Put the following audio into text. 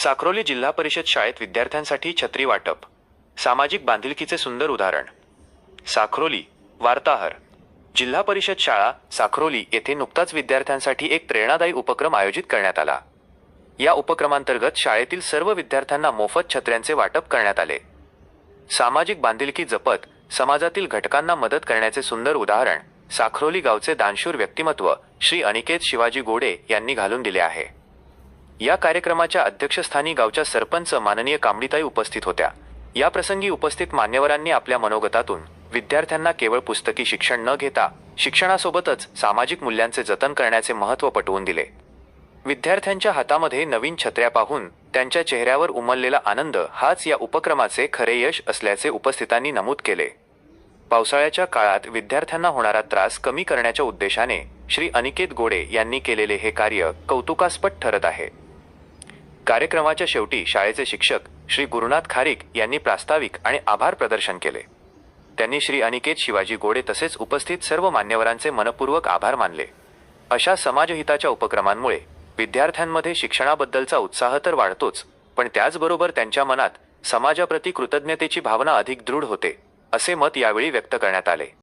साक्रोली जिल्हा परिषद शाळेत विद्यार्थ्यांसाठी छत्री वाटप. सामाजिक बांधिलकीचे सुंदर उदाहरण. साक्रोली. वार्ताहर. जिल्हा परिषद शाळा साक्रोली येथे नुकताच विद्यार्थ्यांसाठी एक प्रेरणादायी उपक्रम आयोजित करण्यात आला. या उपक्रमांतर्गत शाळेतील सर्व विद्यार्थ्यांना मोफत छत्र्यांचे वाटप करण्यात आले. सामाजिक बांधिलकी जपत समाजातील घटकांना मदत करण्याचे सुंदर उदाहरण साक्रोली गावचे दानशूर व्यक्तिमत्व श्री अनिकेत शिवाजी गोडे यांनी घालून दिले आहे. या कार्यक्रमाच्या अध्यक्षस्थानी गावच्या सरपंच माननीय कांबळीताई उपस्थित होत्या. या प्रसंगी उपस्थित मान्यवरांनी आपल्या मनोगतातून विद्यार्थ्यांना केवळ पुस्तकी शिक्षण न घेता शिक्षणासोबतच सामाजिक मूल्यांचे जतन करण्याचे महत्त्व पटवून दिले. विद्यार्थ्यांच्या हातामध्ये नवीन छत्र्या पाहून त्यांच्या चेहऱ्यावर उमललेला आनंद हाच या उपक्रमाचे खरे यश असल्याचे उपस्थितांनी नमूद केले. पावसाळ्याच्या काळात विद्यार्थ्यांना होणारा त्रास कमी करण्याच्या उद्देशाने श्री अनिकेत गोडे यांनी केलेले हे कार्य कौतुकास्पद ठरत आहे. कार्यक्रमाच्या शेवटी शाळेचे शिक्षक श्री गुरुनाथ खारीक यांनी प्रास्ताविक आणि आभार प्रदर्शन केले. त्यांनी श्री अनिकेत शिवाजी गोडे तसेच उपस्थित सर्व मान्यवरांचे मनपूर्वक आभार मानले. अशा समाजहिताच्या उपक्रमांमुळे विद्यार्थ्यांमध्ये शिक्षणाबद्दलचा उत्साह तर वाढतोच, पण त्याचबरोबर त्यांच्या मनात समाजाप्रती कृतज्ञतेची भावना अधिक दृढ होते, असे मत यावेळी व्यक्त करण्यात आले.